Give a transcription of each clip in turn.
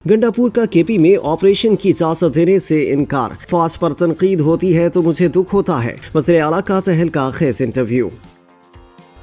गंडापुर का केपी में ऑपरेशन की इजाजत देने से इनकार। फौज पर तनकीद होती है तो मुझे दुख होता है। वज़ीर आला का तहलका खेज इंटरव्यू।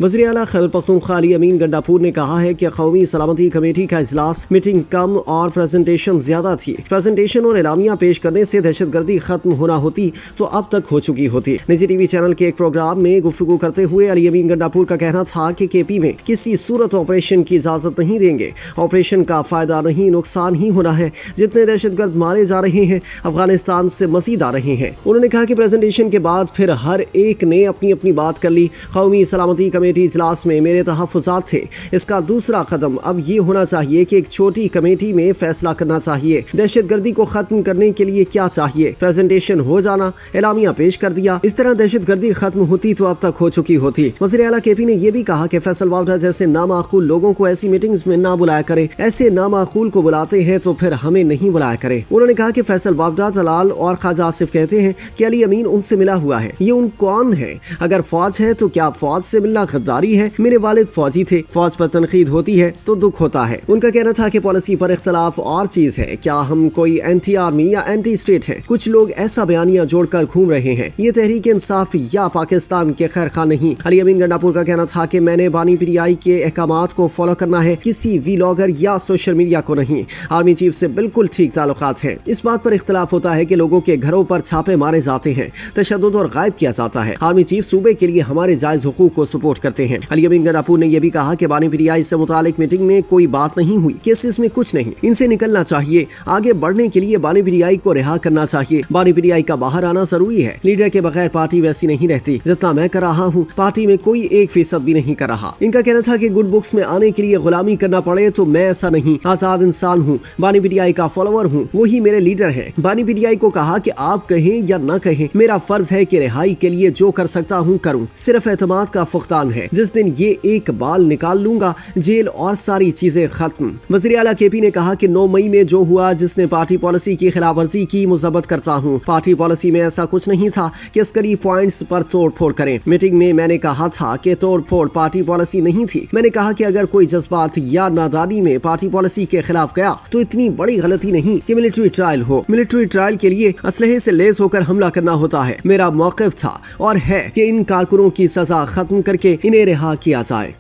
वज़ीर आला खैबर पख्तूनख्वा अली अमीन गंडापुर ने कहा है कि कौमी सलामती कमेटी का इजलास मीटिंग कम और प्रेजेंटेशन ज्यादा थी। प्रेजेंटेशन और एलामिया पेश करने से दहशतगर्दी खत्म होना होती तो अब तक हो चुकी होती। निजी टीवी चैनल के एक प्रोग्राम में गुफ्तगू करते हुए अली अमीन गंडापुर का कहना था कि केपी में किसी सूरत ऑपरेशन की इजाजत नहीं देंगे। ऑपरेशन का फायदा नहीं नुकसान ही होना है। जितने दहशतगर्द मारे जा रहे हैं अफगानिस्तान से मजीद आ रहे हैं। उन्होंने कहा कि प्रेजेंटेशन के बाद फिर हर एक ने अपनी अपनी बात कर ली। कौमी सलामती कमेटी इजलास में मेरे तहफ़्फ़ुज़ात थे। इसका दूसरा कदम अब ये होना चाहिए कि एक छोटी कमेटी में फैसला करना चाहिए दहशतगर्दी को खत्म करने के लिए क्या चाहिए। प्रेजेंटेशन हो जाना, एलामिया पेश कर दिया, इस तरह दहशतगर्दी खत्म होती तो अब तक हो चुकी होती। वज़ीर आला केपी ने यह भी कहा कि फैसल वावडा जैसे नामाकूल लोगों को ऐसी मीटिंग्स में ना बुलाया करें। ऐसे नामाकूल को बुलाते हैं तो फिर हमें नहीं बुलाया करें। उन्होंने कहा कि फैसल वावडा, तलाल और ख्वाजा आसिफ कहते हैं कि अली अमीन उनसे मिला हुआ है। ये उन कौन है? अगर फौज है तो क्या फौज से मिलना गद्दारी है? मेरे वालिद फौजी थे। फौज पर तनकीद होती है तो दुख होता है। उनका कहना था कि पॉलिसी पर इख्तलाफ और चीज है, क्या हम कोई एंटी आर्मी या एंटी स्टेट हैं? कुछ लोग ऐसा बयानिया जोड़कर घूम रहे हैं। ये तहरीक इंसाफ या पाकिस्तान के खैर खा नहीं। अली अमीन गंडापुर का कहना था कि मैंने बानी पीटीआई के अहकामात को फॉलो करना है, किसी वीलॉगर या सोशल मीडिया को नहीं। आर्मी चीफ से बिल्कुल ठीक ताल्लुकात हैं। इस बात पर इख्तलाफ होता है कि लोगों के घरों पर छापे मारे जाते हैं, तशद्दुद और गायब किया जाता है। आर्मी चीफ सूबे के लिए हमारे जायज हुकूक को सपोर्ट करते हैं। अली अमीन गंडापुर ने यह भी कहा कि बानी पीटीआई से मुतालिक मीटिंग में कोई बात नहीं हुई, केसेस में कुछ नहीं। इनसे निकलना चाहिए। आगे बढ़ने के लिए बानी पीटीआई को रिहा करना चाहिए। बानी पीटीआई का बाहर आना जरूरी है। लीडर के बगैर पार्टी वैसी नहीं रहती जितना मैं कर रहा हूँ। पार्टी में कोई 1% भी नहीं कर रहा। इनका कहना था कि गुड बुक्स में आने के लिए गुलामी करना पड़े तो मैं ऐसा नहीं, आजाद इंसान हूँ, बानी पीटीआई का फॉलोअर हूँ, वही मेरे लीडर है। बानी पीटीआई को कहा कि आप कहें या न कहें, मेरा फर्ज है कि रिहाई के लिए जो कर सकता हूँ करूँ। सिर्फ एतमाद का फुकदान है। जिस दिन ये एक बाल निकाल लूंगा, जेल और सारी चीजें खत्म। वज़ीर आला केपी ने कहा कि 9 मई में जो हुआ, जिसने पार्टी पॉलिसी की खिलाफवर्जी की, मुज़ब्बत करता हूँ। पार्टी पॉलिसी में ऐसा कुछ नहीं था कि अस्करी पॉइंट्स पर तोड़ फोड़ करें। मीटिंग में मैंने कहा था कि तोड़ फोड़ पार्टी पॉलिसी नहीं थी। मैंने कहा कि अगर कोई जज्बात या नादानी में पार्टी पॉलिसी के खिलाफ गया तो इतनी बड़ी गलती नहीं कि मिलिट्री ट्रायल हो। मिलिट्री ट्रायल के लिए असलहे से लेस होकर हमला करना होता है। मेरा मौक़िफ़ था और है कि इन कारकुनों की सजा खत्म करके इन्हें रिहा किया जाए।